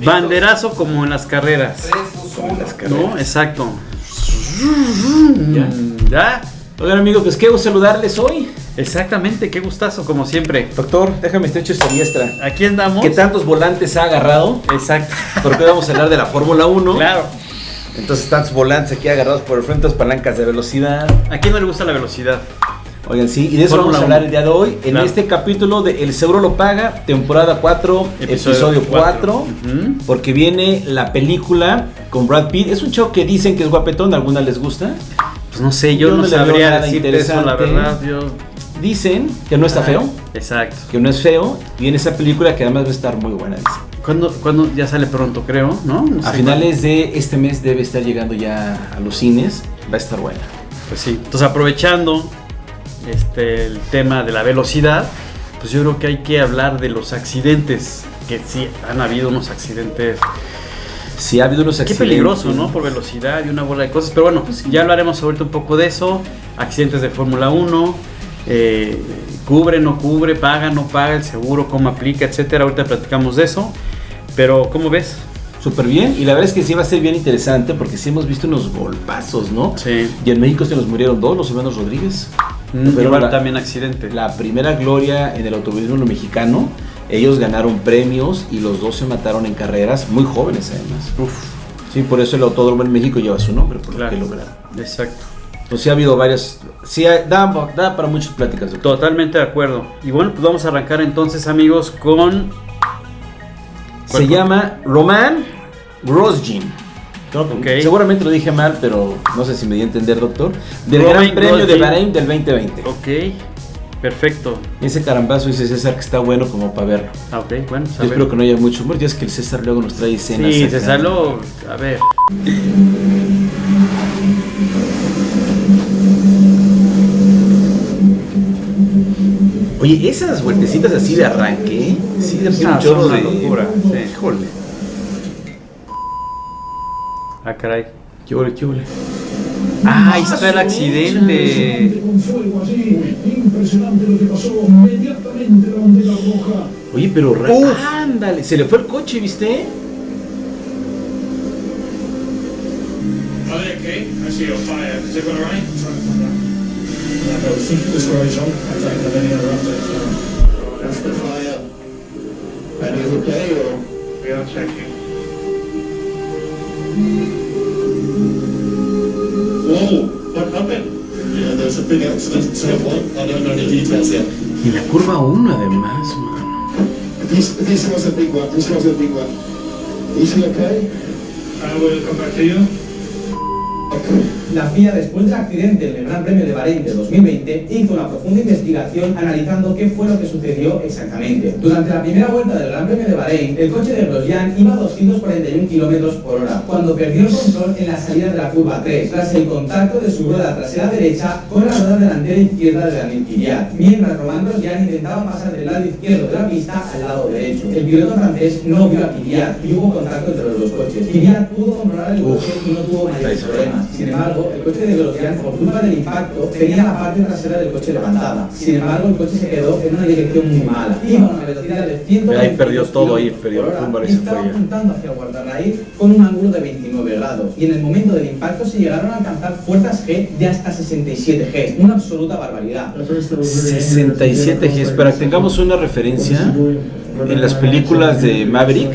Banderazo como en las carreras. ¿No? Exacto. ¿Ya? Oigan amigos, pues qué gusto saludarles hoy. Exactamente, qué gustazo como siempre. Doctor, déjame estrecho esta diestra. Aquí andamos. ¿Qué tantos volantes ha agarrado? Exacto. Porque hoy vamos a hablar de la Fórmula 1. Claro. Entonces tantos volantes aquí agarrados por el frente, palancas de velocidad. ¿A quién no le gusta la velocidad? Oigan, sí, y de eso Fórmula vamos a hablar 1. el día de hoy. En Claro. este capítulo de El Seguro lo Paga, temporada 4, episodio 4. Porque viene la película con Brad Pitt. Es un chavo que dicen que es guapetón, ¿a algunas les gusta? Pues no sé, yo no no le veo sabría nada decirte eso, la interesante. verdad. Yo... Dicen que no está feo, Exacto. que no es feo. Y en esa película que además va a estar muy buena, dicen. ¿Cuándo ya sale pronto, creo? ¿No? No sé A finales de este mes debe estar llegando ya a los cines. Va a estar buena. Pues sí. Entonces, aprovechando el tema de la velocidad, pues yo creo que hay que hablar de los accidentes, que sí, han habido unos accidentes. Sí, ha habido unos Qué accidentes. peligroso, ¿no? Por velocidad y una bola de cosas. Pero bueno, pues ya hablaremos ahorita un poco de eso. Accidentes de Fórmula 1. Cubre, no cubre, paga, no paga, el seguro, cómo aplica, etcétera. Ahorita platicamos de eso. Pero, ¿cómo ves? Súper bien, y la verdad es que sí va a ser bien interesante porque sí hemos visto unos golpazos, ¿no? Sí. Y en México se nos murieron dos, los hermanos Rodríguez. Pero Igual la- también accidente. La primera gloria en el automovilismo mexicano, ellos ganaron premios y los dos se mataron en carreras muy jóvenes además. Uf, Sí, por eso el autódromo en México lleva su nombre, por claro. lo que lograron. Exacto. Pues sí ha habido varias, sí da para muchas pláticas, doctor. Totalmente de acuerdo. Y bueno, pues vamos a arrancar entonces, amigos, con... Se llama Roman Grosjean. Ok. Seguramente lo dije mal, pero no sé si me di a entender, doctor. Del Romain Gran Premio de Grosjean. Bahrein del 2020. Ok, perfecto. Ese carambazo dice César que está bueno como para verlo. Ah, ok, bueno, Yo espero que no haya mucho humor. Ya es que el César luego nos trae escenas. Sí, acá. César, a ver. Oye, esas vueltecitas así de arranque, sí, de un son chorro una de locura, sí. Híjole. Ah, caray. Qué ole, qué ole. Ah, ahí está el accidente. Con fuego allí, impresionante lo que pasó inmediatamente la bandera roja. Oye, pero ándale, se le fue el coche, ¿viste? Are they okay? I see your fire. Is everyone alright? This road's on. I don't have any other updates. That's the fire. And is okay or? We are checking. Whoa, what happened? Yeah, there's a big accident. So what? I don't know the details yet. Y la curva 1 además, mano. This was a big one. This was a big one. Is he okay? I will come back to you. La FIA, después del accidente en el Gran Premio de Bahrein de 2020, hizo una profunda investigación analizando qué fue lo que sucedió exactamente. Durante la primera vuelta del Gran Premio de Bahrein, el coche de Grosjean iba a 241 km/h cuando perdió el control en la salida de la curva 3, tras el contacto de su rueda trasera derecha con la rueda delantera izquierda de Daniel Kvyat, mientras Romain Grosjean intentaba pasar del lado izquierdo de la pista al lado derecho. El piloto francés no vio a Kvyat y hubo contacto entre los dos coches. Kvyat pudo controlar el coche y no tuvo mayores problemas. Sin embargo, el coche de Grosjean, por culpa del impacto, tenía la parte trasera del coche levantada. Sin embargo, el coche se quedó en una dirección muy mala. Iba a una velocidad de 120 Ahí perdió todo, ahí perdió km/h el rumbo, ahí y se estaba fue ya. apuntando hacia el guardarraíl con un ángulo de 29 grados. Y en el momento del impacto se llegaron a alcanzar fuerzas G de hasta 67 G. Una absoluta barbaridad. 67 Gs. Para que tengamos una referencia, en las películas de Maverick,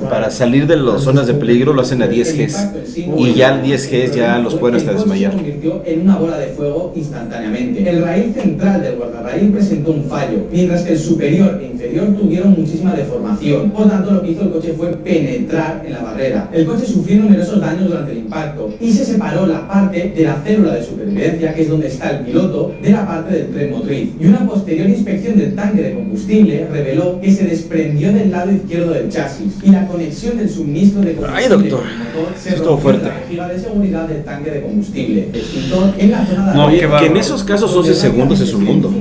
para salir de las zonas de peligro lo hacen a 10 Gs. Y ya al 10 Gs ya los pueden hasta desmayar. Se convirtió en una bola de fuego instantáneamente. El raíl central del guardarraíl presentó un fallo, mientras que el superior e inferior tuvieron muchísima deformación. Por tanto, lo que hizo el coche fue penetrar en la barrera. El coche sufrió numerosos daños durante el impacto y se separó la parte de la célula de supervivencia, que es donde está el piloto, de la parte del tren motriz. Y una posterior inspección del tanque de combustible reveló que se desprendió del lado izquierdo del chasis y la conexión del suministro de combustible. Ay, doctor. con el motor se Estuvo rompió fuerte. en la vejiga de seguridad del tanque de combustible. Extintor en la zona de No, arriba, qué bárbaro. Que en esos casos 11 segundos es un mundo.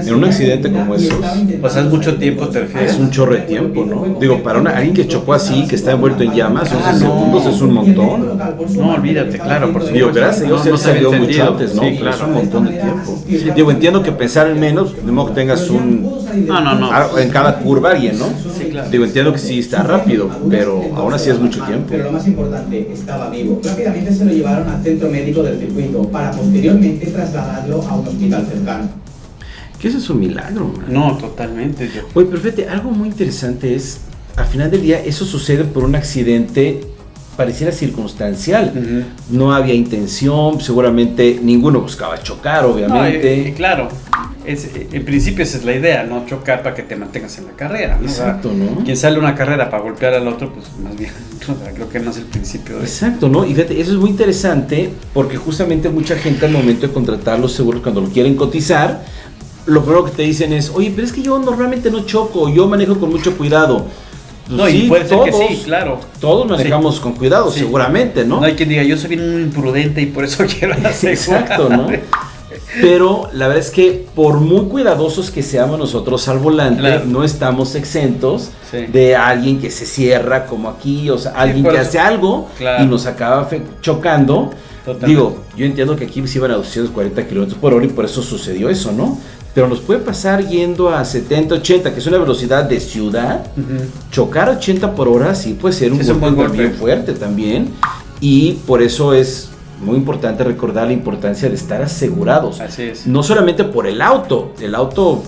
En un accidente como esos, pues es mucho tiempo, te refieres. Es un chorro de tiempo, ¿no? Digo, para alguien que chocó así, que está envuelto en llamas, 11 no. segundos es un montón. No, olvídate, claro, por Digo, gracias a Dios No, no él se había salió mucho entendido. antes, ¿no? Sí, Pero claro. es un montón de tiempo. Digo, entiendo que pensar en menos, de modo que tengas un... No. En cada cada curva alguien, ¿no? Sí, claro. Digo, entiendo que sí está rápido, pero aún así es mucho tiempo. Pero lo más importante, estaba vivo. Rápidamente se lo llevaron al centro médico del circuito para posteriormente trasladarlo a un hospital cercano. Que eso es un milagro, man. No, totalmente. Oye, pero fíjate, algo muy interesante es, al final del día, eso sucede por un accidente pareciera circunstancial. Uh-huh. No había intención, seguramente ninguno buscaba chocar, obviamente. No, claro, en principio esa es la idea, no chocar para que te mantengas en la carrera, ¿no? Exacto, O sea, ¿no? quien sale a una carrera para golpear al otro, pues más bien, o sea, creo que no es el principio de Exacto, ¿no? Y fíjate, eso es muy interesante porque justamente mucha gente al momento de contratar los seguros, cuando lo quieren cotizar, lo primero que te dicen es, oye, pero es que yo normalmente no choco, yo manejo con mucho cuidado. Pues no, sí, y puede ser todos, que sí, claro. Todos manejamos Sí. con cuidado, Sí. seguramente, ¿no? No hay quien diga, yo soy bien imprudente y por eso quiero asegurar. Exacto, ¿no? Pero la verdad es que por muy cuidadosos que seamos nosotros al volante, Claro. no estamos exentos Sí. de alguien que se cierra como aquí, o sea, alguien por que eso. hace algo Claro. y nos acaba chocando. Totalmente. Digo, yo entiendo que aquí se iban a 240 kilómetros por hora y por eso sucedió eso, ¿no? Pero nos puede pasar yendo a 70, 80, que es una velocidad de ciudad. Ujú. Chocar a 80 por hora sí puede ser un Es un golpe buen también golpe. fuerte también. Y por eso es muy importante recordar la importancia de estar asegurados. Así es. No solamente por el auto. El auto,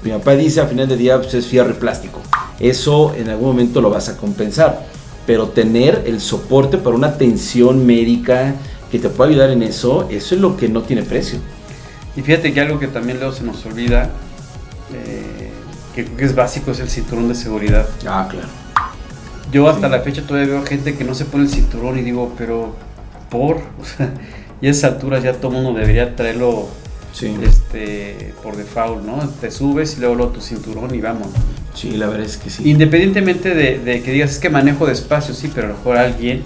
mi papá dice, a final de día pues, es fierro y plástico. Eso en algún momento lo vas a compensar. Pero tener el soporte para una atención médica que te pueda ayudar en eso es lo que no tiene precio. Y fíjate que algo que también luego se nos olvida, que creo que es básico, es el cinturón de seguridad. Ah, claro. Yo hasta la fecha todavía veo gente que no se pone el cinturón y digo, pero ¿por? O sea, y a esas alturas ya todo mundo debería traerlo Sí. por default, ¿no? Te subes y luego tu cinturón y vamos. Sí, la verdad es que sí. Independientemente de que digas, es que manejo despacio, sí, pero a lo mejor alguien,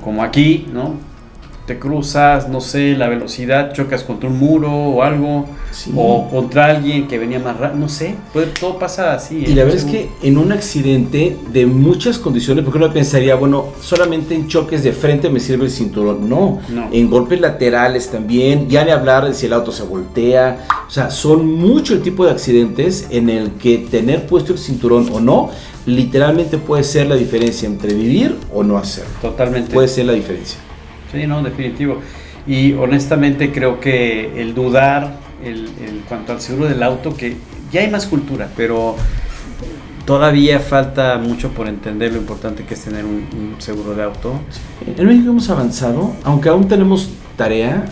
como aquí, ¿no? Te cruzas, no sé, la velocidad, chocas contra un muro o algo, Sí. o contra alguien que venía más rápido, no sé, todo pasa así. Y la verdad es que en un accidente de muchas condiciones, porque uno pensaría, bueno, solamente en choques de frente me sirve el cinturón. No, No. en golpes laterales también, ya ni hablar de si el auto se voltea. O sea, son mucho el tipo de accidentes en el que tener puesto el cinturón o no, literalmente puede ser la diferencia entre vivir o no hacerlo. Totalmente. Puede ser la diferencia. Sí, no, definitivo. Y honestamente creo que el dudar en cuanto al seguro del auto, que ya hay más cultura, pero todavía falta mucho por entender lo importante que es tener un seguro de auto. En México hemos avanzado, aunque aún tenemos tarea,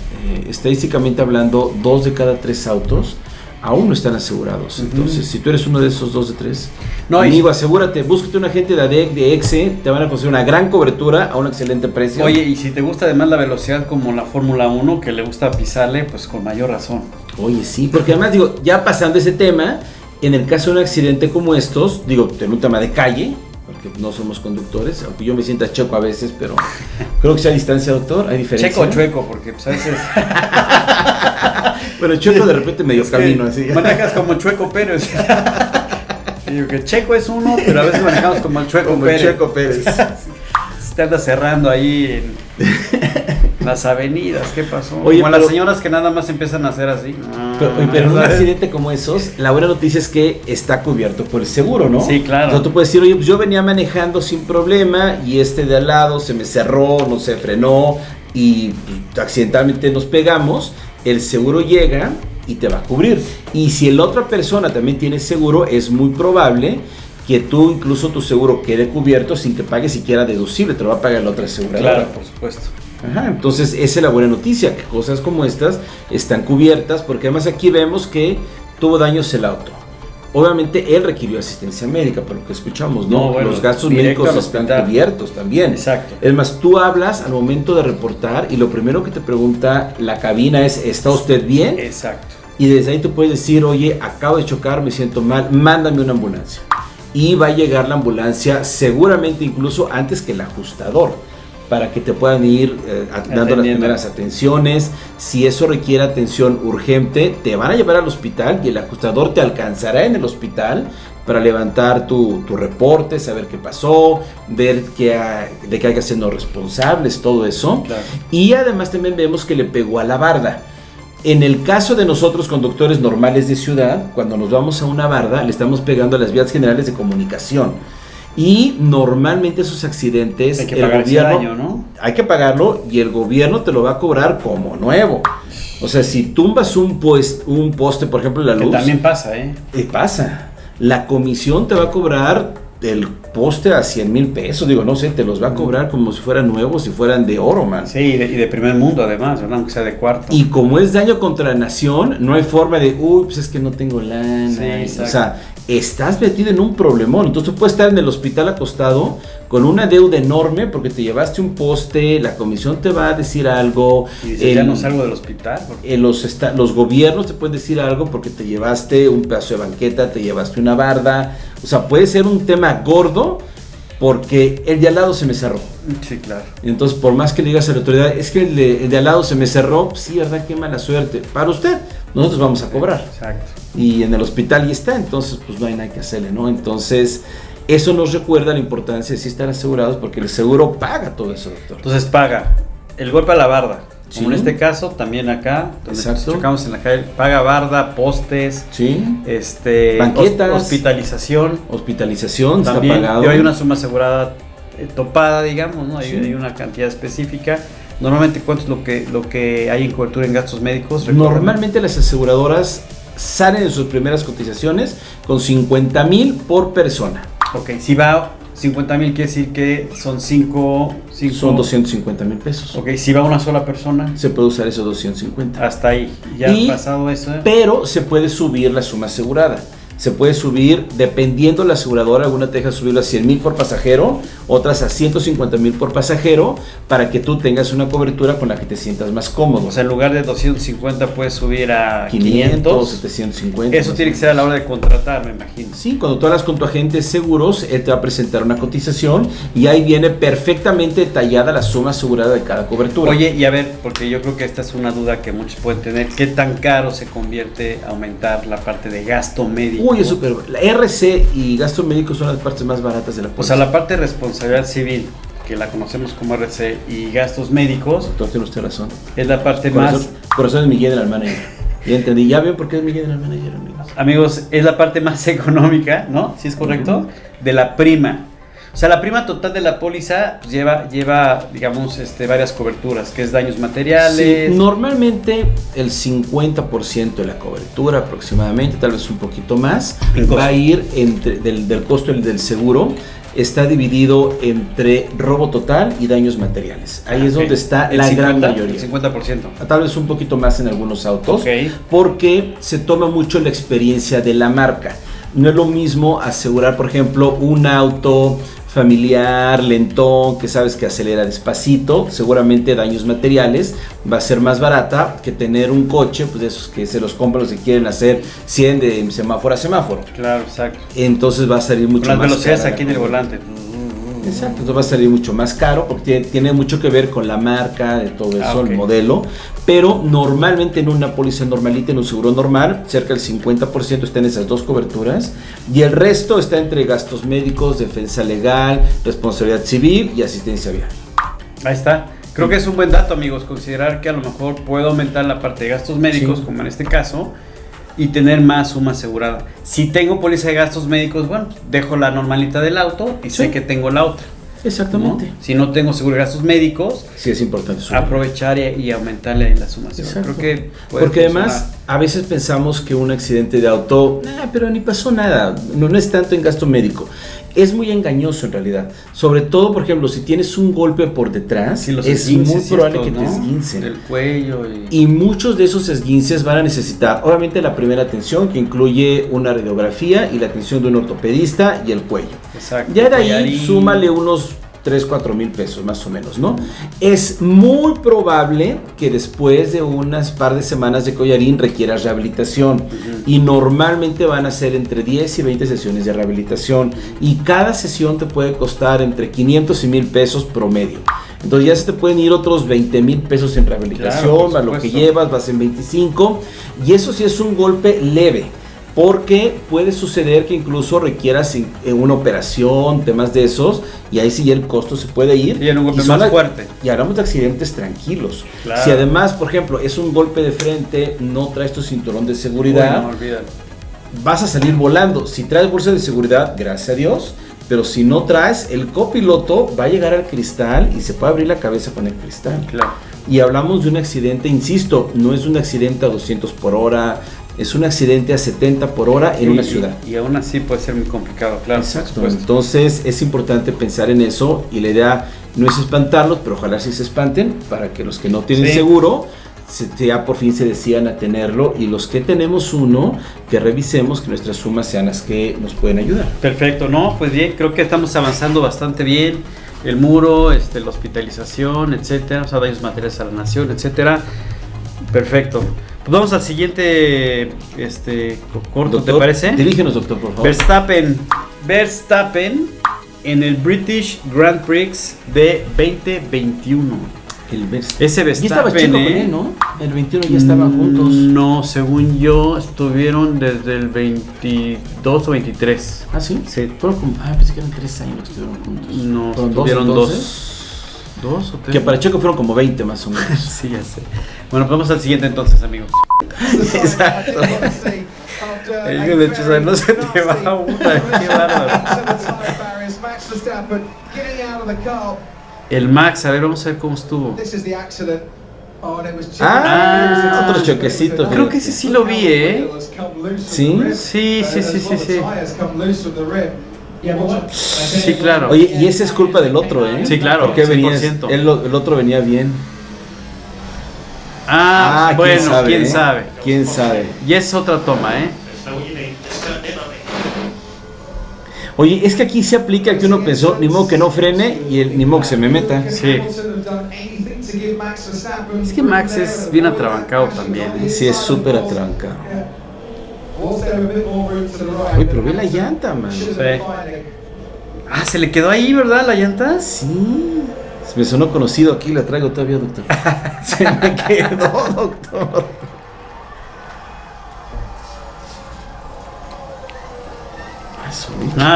estadísticamente hablando, 2 de cada 3 autos aún no están asegurados. Ujú. Entonces, si tú eres uno de esos 2 de 3, No, amigo, asegúrate, búscate un agente de ADEC, de EXE, te van a conseguir una gran cobertura a un excelente precio. Oye, y si te gusta además la velocidad como la Fórmula 1, que le gusta pisarle, pues con mayor razón. Oye, sí, porque además, digo, ya pasando ese tema, en el caso de un accidente como estos, digo, en un tema de calle, porque no somos conductores, aunque yo me sienta checo a veces, pero creo que sea a distancia, doctor, hay diferencia. Checo o chueco, porque pues a veces Bueno, checo de repente medio es que camino, así. manejas como Chueco Pérez. Y digo que Checo es uno, pero a veces manejamos como el Chueco Como el Pérez. Checo Pérez. Te anda cerrando ahí en las avenidas, ¿qué pasó? Oye, como pero- las señoras que nada más empiezan a hacer así. Pero en un ¿sabes? accidente como esos, la buena noticia es que está cubierto por el seguro, ¿no? Sí, claro. O sea, tú puedes decir, oye, pues yo venía manejando sin problema y de al lado se me cerró, no se frenó y pues, accidentalmente nos pegamos. El seguro llega y te va a cubrir. Y si la otra persona también tiene seguro, es muy probable que tú incluso tu seguro quede cubierto sin que pagues siquiera deducible, te lo va a pagar la otra aseguradora. Claro, por supuesto. Ajá, entonces esa es la buena noticia, que cosas como estas están cubiertas, porque además aquí vemos que tuvo daños el auto. Obviamente él requirió asistencia médica, por lo que escuchamos, ¿no? No, bueno, los gastos directo médicos al están hospital. cubiertos también. Exacto. Es más, tú hablas al momento de reportar y lo primero que te pregunta la cabina es, ¿está usted bien? Exacto. Y desde ahí tú puedes decir, oye, acabo de chocar, me siento mal, mándame una ambulancia. Y va a llegar la ambulancia seguramente incluso antes que el ajustador, para que te puedan ir dando las Atendiendo. primeras atenciones. Si eso requiere atención urgente, te van a llevar al hospital y el ajustador te alcanzará en el hospital para levantar tu reporte, saber qué pasó, ver de qué hay que hacernos responsables, todo eso. Claro. Y además también vemos que le pegó a la barda. En el caso de nosotros, conductores normales de ciudad, cuando nos vamos a una barda, le estamos pegando a las vías generales de comunicación. Y normalmente esos accidentes, hay que pagar ese daño, ¿no? Hay que pagarlo y el gobierno te lo va a cobrar como nuevo. O sea, si tumbas un poste, por ejemplo, la luz. Que también pasa, ¿eh? Pasa. La comisión te va a cobrar el poste a 100,000 pesos. Digo, no sé, te los va a cobrar como si fueran nuevos, si fueran de oro, man. Sí, y de primer mundo además, ¿verdad? Aunque sea de cuarto. Y como es daño contra la nación, no hay forma de, pues es que no tengo lana. Sí, o sea, estás metido en un problemón. Entonces tú puedes estar en el hospital acostado con una deuda enorme porque te llevaste un poste, la comisión te va a decir algo. Y dices, ya no salgo del hospital. Los gobiernos te pueden decir algo porque te llevaste un pedazo de banqueta, te llevaste una barda. O sea, puede ser un tema gordo porque el de al lado se me cerró. Sí, claro. Entonces, por más que le digas a la autoridad, es que el de al lado se me cerró, sí, ¿verdad? Qué mala suerte. Para usted, nosotros vamos a cobrar. Exacto. Y en el hospital ya está, entonces pues no hay nada que hacerle, ¿no? Entonces, eso nos recuerda la importancia de sí estar asegurados porque el seguro paga todo eso, doctor. Entonces paga el golpe a la barda. Sí. Como en este caso, también acá, donde Exacto. chocamos en la calle, paga barda, postes, Sí. banquetas, hospitalización. Hospitalización También, está pagado. hay una suma asegurada topada, digamos, ¿no? Hay, Sí. hay una cantidad específica. Normalmente, ¿cuánto es lo que hay en cobertura en gastos médicos? Normalmente las aseguradoras salen en sus primeras cotizaciones con 50,000 por persona. Ok, si va 50,000, quiere decir que son 5. Son 250,000 pesos. Ok, si va una sola persona, Se puede usar esos 250. hasta ahí. Ya Y- pasado eso. Pero se puede subir la suma asegurada. Se puede subir, dependiendo la aseguradora, alguna te deja subirlo a 100,000 por pasajero, otras a 150,000 por pasajero, para que tú tengas una cobertura con la que te sientas más cómodo. O sea, en lugar de 250 puedes subir a 500, 500. 750. Eso más tiene o que ser a la hora de contratar, me imagino. Sí, cuando tú hablas con tu agente de seguros, él te va a presentar una cotización y ahí viene perfectamente detallada la suma asegurada de cada cobertura. Oye, y a ver, porque yo creo que esta es una duda que muchos pueden tener, ¿qué tan caro se convierte aumentar la parte de gasto médico? Uy, es súper. La RC y gastos médicos son las partes más baratas de la O póliza. sea, la parte de responsabilidad civil, que la conocemos como RC, y gastos médicos, Doctor, tiene usted razón. es la parte Corazón es mi general manager. Ya entendí. ¿Ya ven por qué es mi general manager, amigos? amigos, es la parte más económica, ¿no? ¿Sí es correcto? De la prima. O sea, la prima total de la póliza pues, lleva, digamos, varias coberturas, que es daños materiales. Sí, normalmente el 50% de la cobertura aproximadamente, tal vez un poquito más, En costo. va a ir del costo del seguro. Está dividido entre robo total y daños materiales. Ahí es Ok. donde está El la 50, gran mayoría. El 50%. Tal vez un poquito más en algunos autos, Ok. porque se toma mucho la experiencia de la marca. No es lo mismo asegurar, por ejemplo, un auto familiar, lentón, que sabes que acelera despacito, seguramente daños materiales, va a ser más barata que tener un coche, pues de esos que se los compran los que quieren hacer 100 de semáforo a semáforo. Claro, exacto. Entonces va a salir mucho Con las más velocidades cara aquí en la el cobertura. volante. Exacto, entonces va a salir mucho más caro porque tiene mucho que ver con la marca, de todo eso, ok. el modelo, pero normalmente en una póliza normalita, en un seguro normal, cerca del 50% está en esas dos coberturas y el resto está entre gastos médicos, defensa legal, responsabilidad civil y asistencia vial. Ahí está. Creo que es un buen dato, amigos, considerar que a lo mejor puedo aumentar la parte de gastos médicos, Sí. como en este caso, y tener más suma asegurada. Si tengo póliza de gastos médicos, bueno, dejo la normalita del auto y sé Sí. que tengo la otra. Exactamente. ¿No? Si no tengo seguro de gastos médicos, Sí, es importante subir. aprovechar y aumentarle la suma asegurada. Exacto. Creo que puede Porque funcionar. además a veces pensamos que un accidente de auto, pero ni pasó nada, no es tanto en gasto médico. Es muy engañoso en realidad. Sobre todo, por ejemplo, si tienes un golpe por detrás, Sí, los es esguinces muy y probable esto, que te ¿no? esguincen. El cuello Y muchos de esos esguinces van a necesitar, obviamente, la primera atención, que incluye una radiografía y la atención de un ortopedista y el cuello. Exacto. Ya de ahí, Collarín. súmale unos 3-4 mil pesos más o menos, ¿no? Es muy probable que después de unas par de semanas de collarín requieras rehabilitación y normalmente van a ser entre 10 y 20 sesiones de rehabilitación y cada sesión te puede costar entre 500 y 1,000 pesos promedio. Entonces ya se te pueden ir otros 20,000 pesos en rehabilitación, Claro, por más lo que supuesto. llevas, vas en 25 y eso sí es un golpe leve. porque puede suceder que incluso requieras una operación, temas de esos, y ahí sí ya el costo se puede ir. Y en un golpe son más fuerte. Y hablamos de accidentes tranquilos. Claro. Si además, por ejemplo, es un golpe de frente, no traes tu cinturón de seguridad, Uy, no, olvídalo. vas a salir volando. Si traes bolsa de seguridad, gracias a Dios, pero si no traes, el copiloto va a llegar al cristal y se puede abrir la cabeza con el cristal. Claro. Y hablamos de un accidente, insisto, no es un accidente a 200 por hora, es un accidente a 70 por hora en una ciudad. Y aún así puede ser muy complicado, claro. Exacto. Entonces es importante pensar en eso, y la idea no es espantarlos, pero ojalá sí se espanten, para que los que no tienen seguro ya por fin se decidan a tenerlo, y los que tenemos uno, que revisemos que nuestras sumas sean las que nos pueden ayudar. Perfecto, no, pues bien, creo que estamos avanzando bastante bien. El muro, la hospitalización, etcétera, o sea, daños materiales a la nación, etcétera. Perfecto. Pues vamos al siguiente corto, Doctor, ¿te parece? Dirígenos, doctor, por favor. Verstappen en el British Grand Prix de 2021. Ese Verstappen, ya estaba chico con él, ¿no? El 21 ya estaban juntos. No, según yo, estuvieron desde el 22 o 23. ¿Ah, sí? Sí. Fueron como, pensé que eran 3 años que estuvieron juntos. No, ¿Fueron estuvieron dos? ¿Dos o tres? Que para Checo fueron como 20 más o menos. Sí, ya sé. Bueno, pues vamos al siguiente entonces, amigos. Exacto. El hijo de Chesa, no se te va una, qué bárbaro. El Max, a ver, vamos a ver cómo estuvo. Otro choquecito. Creo que ese sí lo vi, ¿eh? ¿Sí? Sí. Sí, claro. Oye, y esa es culpa del otro, ¿eh? Sí, claro, Porque venía, 100%. el otro venía bien. Bueno, quién sabe. ¿Quién sabe? Y es otra toma, ¿eh? Oye, es que aquí se aplica que uno pensó, ni modo que no frene, y ni modo que se me meta. Sí. Es que Max es bien atrabancado también, ¿eh? Sí, es súper atrabancado. Uy, pero ve la llanta, man. Sí. Se le quedó ahí, ¿verdad, la llanta? Sí. Me sonó conocido, aquí la traigo todavía, doctor. Se me quedó, doctor.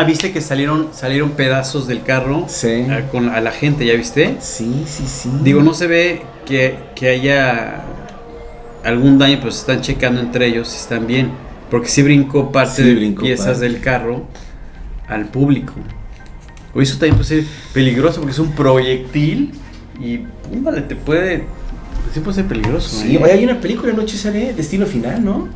¿Viste que salieron pedazos del carro? Sí. A la gente, ¿ya viste? Sí. Digo, no se ve que haya algún daño, pero se están checando entre ellos si están bien. Porque sí brincó piezas del carro al público. O eso también puede ser peligroso porque es un proyectil y te puede ser peligroso. Sí, oye, hay una película, ¿no, César? Destino Final, ¿no?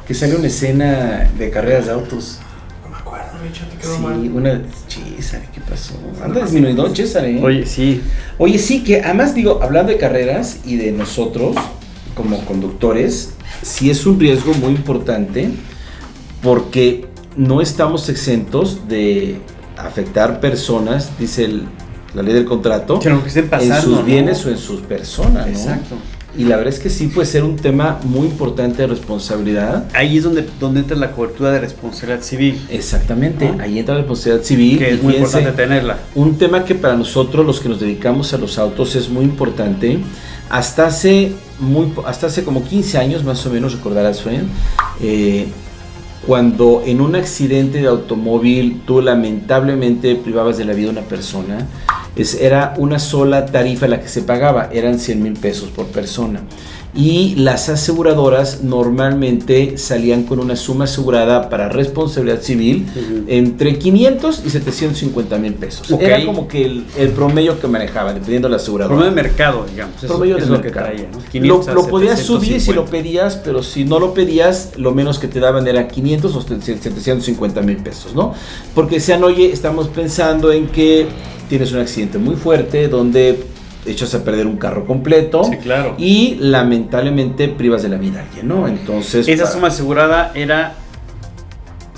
Que sale una escena de carreras de autos. No me acuerdo, Richard, te quedó mal. César, ¿qué pasó? Anda disminuido, César, Oye, sí. Oye, sí, que además digo, hablando de carreras y de nosotros como conductores, sí es un riesgo muy importante porque no estamos exentos de afectar personas, dice la ley del contrato, que estén pasando, en sus bienes o en sus personas, ¿no? Exacto. Y la verdad es que sí puede ser un tema muy importante de responsabilidad. Ahí es donde entra la cobertura de responsabilidad civil. Exactamente, ahí entra la responsabilidad civil. Que es muy importante tenerla. Un tema que para nosotros, los que nos dedicamos a los autos, es muy importante. Hasta hace como 15 años, más o menos, recordarás, Fred, cuando en un accidente de automóvil tú lamentablemente privabas de la vida a una persona, era una sola tarifa la que se pagaba, eran 100,000 pesos por persona. Y las aseguradoras normalmente salían con una suma asegurada para responsabilidad civil entre 500 y 750,000 pesos. Okay. Era como que el promedio que manejaba, dependiendo de la aseguradora. Promedio de mercado, digamos. Promedio de lo mercado. que traía, ¿no? 500 Lo podías subir 750. si lo pedías, pero si no lo pedías, lo menos que te daban era 500 o 750,000 pesos, ¿no? Porque decían, oye, estamos pensando en que tienes un accidente muy fuerte donde echas a perder un carro completo. Sí, claro. Y lamentablemente privas de la vida a alguien, ¿no? Entonces, esa suma asegurada era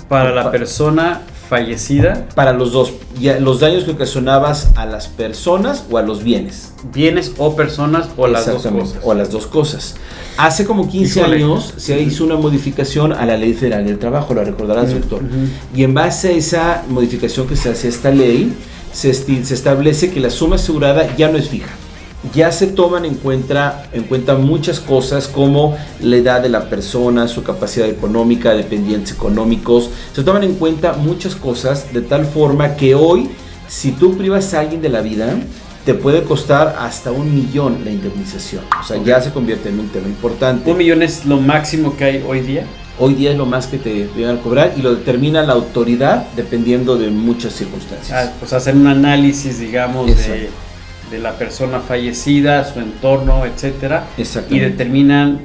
para la persona fallecida. Para los dos, los daños que ocasionabas a las personas o a los bienes. Bienes o personas o las dos cosas. O las dos cosas. Hace como 15 años se hizo una modificación a la Ley Federal del Trabajo, lo recordarás, doctor. Y en base a esa modificación que se hace a esta ley, se establece que la suma asegurada ya no es fija. ya se toman en cuenta muchas cosas como la edad de la persona, su capacidad económica, dependientes económicos. Se toman en cuenta muchas cosas de tal forma que hoy, si tú privas a alguien de la vida, te puede costar hasta $1 millón la indemnización. O sea, ya se convierte en un tema importante. ¿1 millón es lo máximo que hay hoy día? Hoy día es lo más que te llegan a cobrar y lo determina la autoridad dependiendo de muchas circunstancias. Pues hacer un análisis, digamos, de la persona fallecida, su entorno, etcétera, y determinan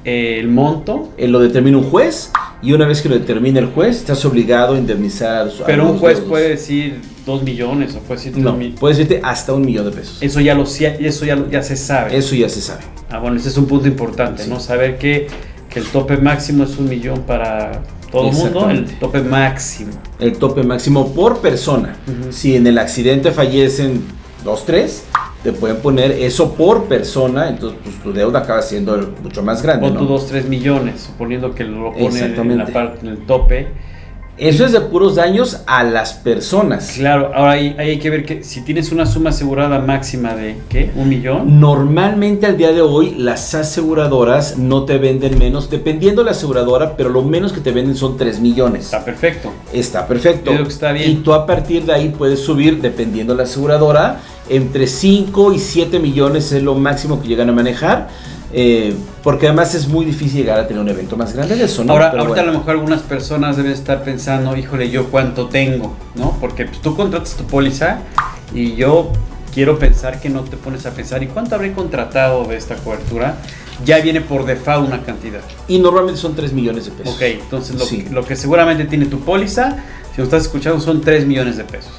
el monto. Lo determina un juez, y una vez que lo determina el juez, estás obligado a indemnizar. Pero un juez puede decir 2 millones o puede decir 3 millones. Puede decirte hasta $1 millón de pesos. Eso ya se sabe. Eso ya se sabe. Bueno, ese es un punto importante, ¿no? Saber que el tope máximo es $1 millón para todo el mundo, el tope máximo. El tope máximo por persona. Si en el accidente fallecen 2, 3, te pueden poner eso por persona, entonces pues tu deuda acaba siendo mucho más grande. O tu 2, 3 millones, suponiendo que lo ponen en el tope. Eso es de puros daños a las personas. Claro, ahora ahí hay que ver que si tienes una suma asegurada máxima de, ¿qué? ¿1 millón? Normalmente al día de hoy las aseguradoras no te venden menos, dependiendo de la aseguradora, pero lo menos que te venden son 3 millones. Está perfecto. Está perfecto. Creo que está bien. Y tú a partir de ahí puedes subir, dependiendo de la aseguradora, entre 5 y 7 millones es lo máximo que llegan a manejar. Porque además es muy difícil llegar a tener un evento más grande de eso, ¿no? Ahora, ahorita a lo mejor algunas personas deben estar pensando, híjole, ¿yo cuánto tengo? ¿No? Porque pues, tú contratas tu póliza y yo quiero pensar que no te pones a pensar, ¿y cuánto habré contratado de esta cobertura? Ya viene por default una cantidad. Y normalmente son 3 millones de pesos. Ok, entonces lo que seguramente tiene tu póliza, si lo estás escuchando, son 3 millones de pesos.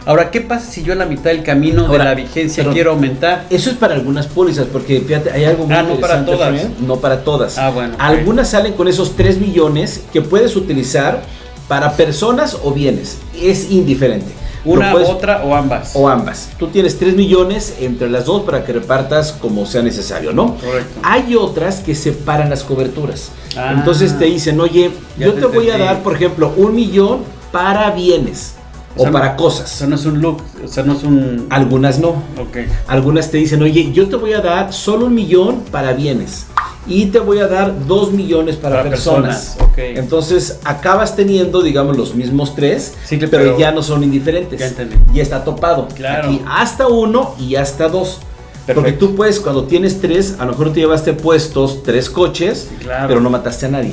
Ahora, ¿qué pasa si yo a la mitad del camino de la vigencia quiero aumentar? Eso es para algunas pólizas, porque fíjate, hay algo muy interesante. No para todas. También, no para todas. Bueno. Algunas salen con esos 3 millones que puedes utilizar para personas o bienes. Es indiferente. Una, otra o ambas. O ambas. Tú tienes 3 millones entre las dos para que repartas como sea necesario, ¿no? Correcto. Hay otras que separan las coberturas. Entonces te dicen, oye, yo te voy a dar, por ejemplo, 1 millón para bienes. O para cosas. O sea, no es un look, o sea, no es un... Algunas no. Ok. Algunas te dicen, oye, yo te voy a dar solo 1 millón para bienes. Y te voy a dar 2 millones para personas. Okay. Entonces, acabas teniendo, digamos, los mismos 3, sí, pero ya no son indiferentes. Ya entendí. Ya está topado. Claro. Aquí hasta 1 y hasta 2. Perfecto. Porque tú puedes, cuando tienes 3, a lo mejor te llevaste puestos 3 coches, claro, pero no mataste a nadie.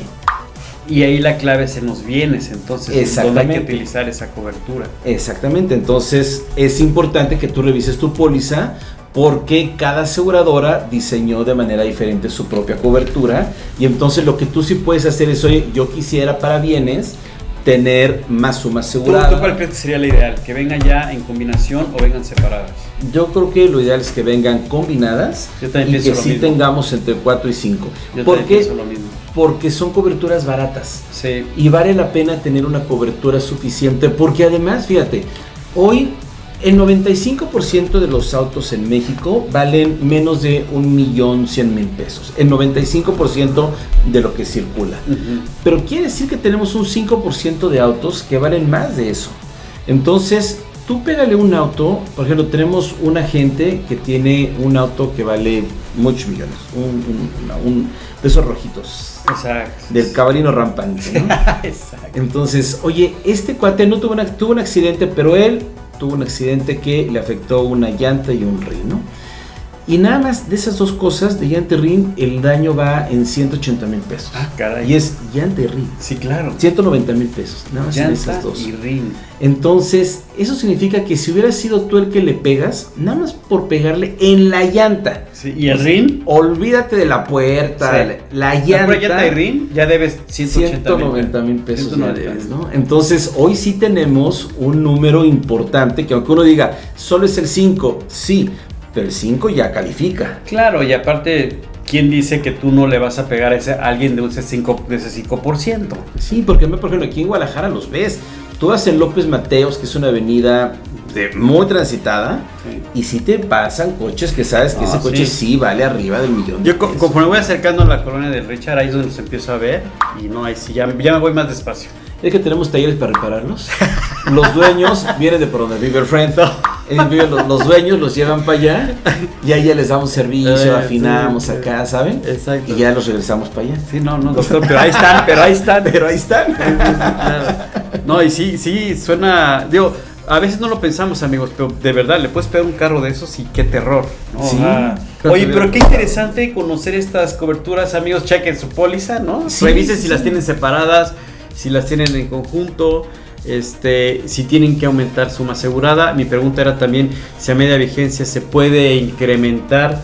Y ahí la clave es en los bienes, entonces, donde hay que utilizar esa cobertura. Exactamente, entonces es importante que tú revises tu póliza porque cada aseguradora diseñó de manera diferente su propia cobertura y entonces lo que tú sí puedes hacer es, oye, yo quisiera para bienes tener más suma asegurada. ¿Tú cuál crees que sería la ideal? ¿Que vengan ya en combinación o vengan separadas? Yo creo que lo ideal es que vengan combinadas y que sí tengamos entre 4 y 5. Yo también pienso lo mismo. Porque son coberturas baratas. Sí. Y vale la pena tener una cobertura suficiente porque además, fíjate, hoy el 95% de los autos en México valen menos de 1.100.000 pesos. El 95% de lo que circula. Pero quiere decir que tenemos un 5% de autos que valen más de eso. Entonces, tú pégale un auto, por ejemplo, tenemos un agente que tiene un auto que vale muchos millones. Un de esos rojitos. Exacto. Del cabalino rampante, ¿no? Exacto. Entonces, oye, este cuate no tuvo un accidente, pero él tuvo un accidente que le afectó una llanta y un rin, ¿no? Y nada más de esas dos cosas, de llanta y rin, el daño va en 180,000 pesos. Caray. Y es llanta y rin. Sí, claro. 190,000 pesos, nada más en esas dos. Llanta y rin. Entonces, eso significa que si hubieras sido tú el que le pegas, nada más por pegarle en la llanta. Sí, ¿y el rin? Olvídate de la puerta, sí, la llanta. Pero llanta y rin ya debes 190,000 pesos ya debes, ¿no? Entonces, hoy sí tenemos un número importante que aunque uno diga, solo es el 5, sí, pero el 5 ya califica. Claro, y aparte, ¿quién dice que tú no le vas a pegar a alguien de ese 5%? Sí, porque por ejemplo aquí en Guadalajara los ves. Tú vas en López Mateos, que es una avenida muy transitada, sí, y si te pasan coches que sabes que ese coche sí vale arriba del millón. Yo conforme voy acercando a la colonia del Richard, ahí es donde los empiezo a ver, y no, ahí sí, ya me voy más despacio. Es que tenemos talleres para repararlos. Los dueños vienen de por donde vive el friend. Los dueños los llevan para allá y ahí ya les damos servicio, afinamos acá, ¿saben? Exacto. Y ya los regresamos para allá. Sí, no, doctor, pero ahí están. Pero ahí están. Claro. No, y sí, suena, digo, a veces no lo pensamos, amigos, pero de verdad, le puedes pegar un carro de esos y qué terror, ¿no? Sí. Oye, pero qué interesante conocer estas coberturas, amigos, chequen su póliza, ¿no? Sí, Revisen si sí. las tienen separadas, si las tienen en conjunto, si tienen que aumentar suma asegurada. Mi pregunta era también si a media vigencia se puede incrementar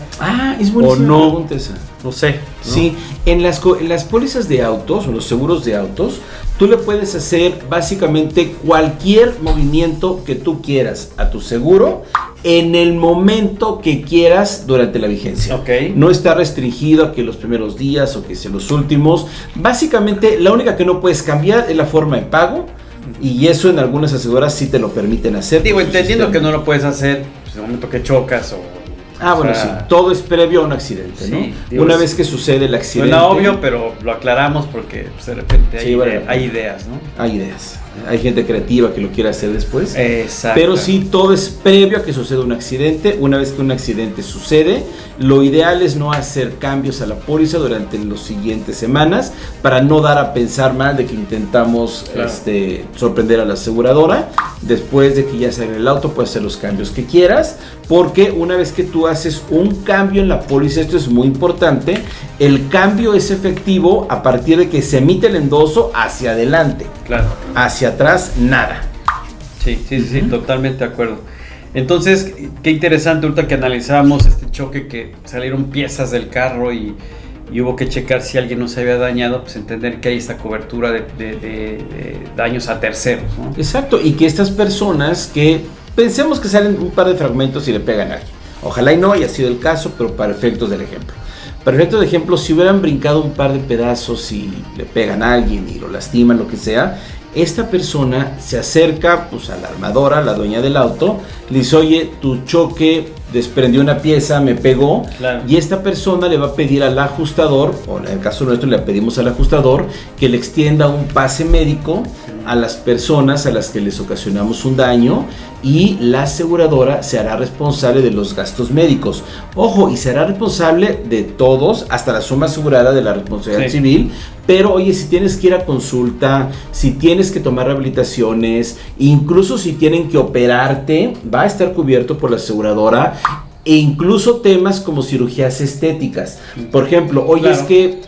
Es o buenísima no, pregunta esa. no sé, ¿no? Sí, en las pólizas de autos o los seguros de autos, tú le puedes hacer básicamente cualquier movimiento que tú quieras a tu seguro en el momento que quieras durante la vigencia. Ok. No está restringido a que los primeros días o que sea los últimos. Básicamente, la única que no puedes cambiar es la forma de pago. Y eso en algunas aseguradoras sí te lo permiten hacer. Digo, por su entendiendo sistema. que no lo puedes hacer pues, en el momento que chocas o... Bueno, o sea, sí, todo es previo a un accidente, sí, ¿no? digo, Una vez que sucede el accidente... Suena obvio, pero lo aclaramos porque pues, de repente Sí, vale. hay ideas, ¿no? Hay ideas. Hay gente creativa que lo quiere hacer después. Exacto. Pero sí, todo es previo a que suceda un accidente. Una vez que un accidente sucede, lo ideal es no hacer cambios a la póliza durante las siguientes semanas para no dar a pensar mal de que intentamos Claro. sorprender a la aseguradora. Después de que ya salga el auto, puedes hacer los cambios que quieras, porque una vez que tú haces un cambio en la póliza, esto es muy importante, el cambio es efectivo a partir de que se emite el endoso hacia adelante. Claro. Hacia atrás, nada. Sí, totalmente de acuerdo. Entonces, qué interesante ahorita que analizamos este choque, que salieron piezas del carro y hubo que checar si alguien no se había dañado, pues entender que hay esta cobertura de daños a terceros, ¿no? Exacto, y que estas personas que pensemos que salen un par de fragmentos y le pegan a alguien. Ojalá y no haya sido el caso, pero para efectos del ejemplo. Para efectos de ejemplo, si hubieran brincado un par de pedazos y le pegan a alguien y lo lastiman, lo que sea, esta persona se acerca pues, a la armadora, la dueña del auto, le dice, oye, tu choque desprendió una pieza, me pegó, Claro. y esta persona le va a pedir al ajustador, o en el caso nuestro le pedimos al ajustador, que le extienda un pase médico a las personas a las que les ocasionamos un daño, y la aseguradora se hará responsable de los gastos médicos. Ojo, y será responsable de todos, hasta la suma asegurada de la responsabilidad Sí. civil. Pero oye, si tienes que ir a consulta, si tienes que tomar rehabilitaciones, incluso si tienen que operarte, va a estar cubierto por la aseguradora. E incluso temas como cirugías estéticas. Por ejemplo, oye, Claro. es que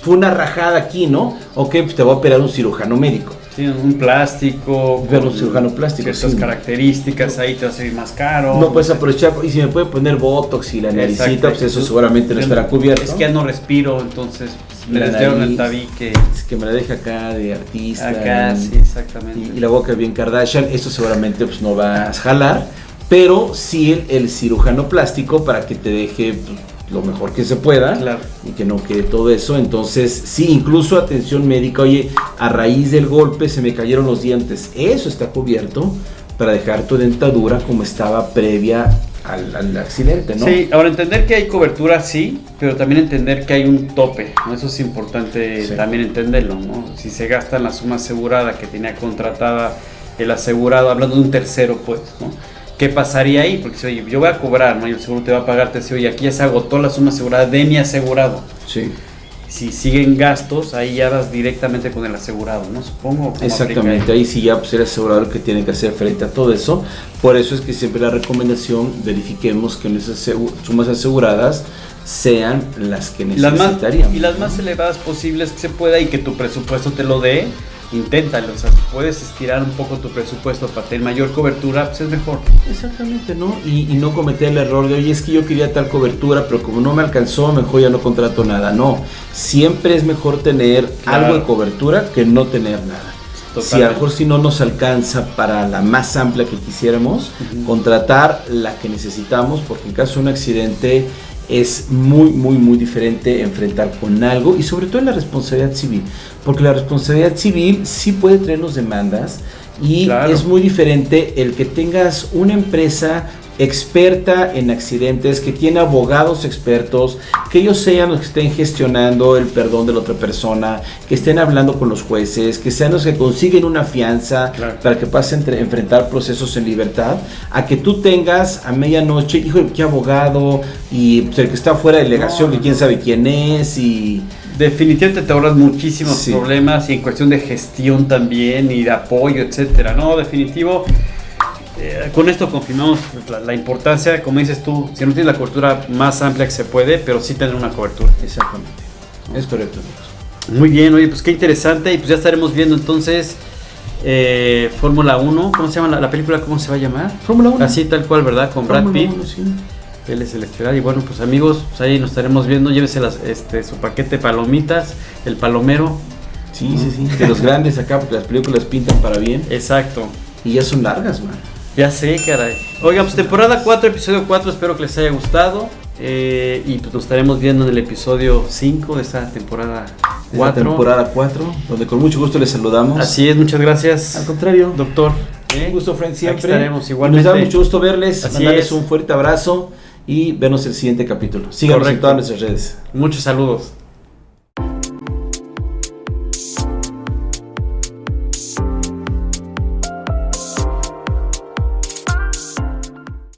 fue una rajada aquí, ¿no? Ok, pues te va a operar un cirujano médico. Sí, un plástico, Pero un con cirujano plástico, ciertas sí. características, ahí te va a salir más caro. No puedes aprovechar, y si me puede poner botox y la naricita, Exacto. pues eso seguramente no estará cubierto. Es que ya no respiro, entonces pues, me La desviaron el nariz. tabique. Es que me la deja acá de artista. Acá, sí, exactamente. Y la boca bien Kardashian, eso seguramente pues no va a jalar, pero sí el cirujano plástico para que te deje pues, lo mejor que se pueda, Claro. y que no quede todo eso. Entonces sí, incluso atención médica, oye, a raíz del golpe se me cayeron los dientes, eso está cubierto para dejar tu dentadura como estaba previa al accidente, ¿no? Sí, ahora entender que hay cobertura, sí, pero también entender que hay un tope, ¿no? Eso es importante Sí. también entenderlo, ¿no? Si se gasta en la suma asegurada que tenía contratada el asegurado, hablando de un tercero, pues, ¿no? ¿Qué pasaría ahí? Porque si, oye, yo voy a cobrar, ¿no? Y el seguro te va a pagar, te dice, oye, aquí ya se agotó la suma asegurada de mi asegurado. Sí. Si siguen gastos, ahí ya vas directamente con el asegurado, ¿no? Supongo. ¿Cómo Exactamente, aplica ahí sí ya pues el asegurador que tiene que hacer frente a todo eso. Por eso es que siempre la recomendación, verifiquemos que nuestras sumas aseguradas sean las que Y las necesitaríamos. las más elevadas posibles que se pueda y que tu presupuesto te lo dé, inténtalo. O sea, si puedes estirar un poco tu presupuesto para tener mayor cobertura, pues es mejor. Exactamente, ¿no? Y no cometer el error de, oye, es que yo quería tal cobertura, pero como no me alcanzó, mejor ya no contrato nada. No, siempre es mejor tener Claro. algo de cobertura que no tener nada. Si a lo Totalmente. mejor si no nos alcanza para la más amplia que quisiéramos, contratar la que necesitamos, porque en caso de un accidente es muy diferente enfrentar con algo, y sobre todo en la responsabilidad civil, porque la responsabilidad civil sí puede traernos demandas, y Claro. es muy diferente el que tengas una empresa experta en accidentes, que tiene abogados expertos, que ellos sean los que estén gestionando el perdón de la otra persona, que estén hablando con los jueces, que sean los que consiguen una fianza para que pasen a enfrentar procesos en libertad, a que tú tengas a medianoche, hijo, qué abogado, y pues, el que está fuera de delegación, que quién sabe quién es, y... Definitivamente te ahorras muchísimos problemas y en cuestión de gestión también y de apoyo, etcétera. No, definitivo. Con esto confirmamos la importancia, como dices tú, si no tienes la cobertura más amplia que se puede, pero sí tener una cobertura. Exactamente. Es correcto, amigos. Muy bien, oye, pues qué interesante. Y pues ya estaremos viendo entonces Fórmula 1. ¿Cómo se llama la película? ¿Cómo se va a llamar? Fórmula 1. Así tal cual, ¿verdad? Con Brad Pitt. 1, sí. Él es el estelar. Y bueno, pues amigos, pues ahí nos estaremos viendo. Llévese su paquete de palomitas, el palomero. Sí. De los grandes acá, porque las películas pintan para bien. Exacto. Y ya son largas, man. Ya sé, caray. Oiga, pues temporada 4, episodio 4, espero que les haya gustado. Y pues nos estaremos viendo en el episodio 5 de esta temporada 4. Temporada 4, donde con mucho gusto les saludamos. Así es, muchas gracias. Al contrario, doctor. Un gusto, friend, siempre. Aquí estaremos igualmente. Nos da mucho gusto verles, Así mandarles es. un fuerte abrazo y vernos el siguiente capítulo. Síganos en todas nuestras redes. Muchos saludos.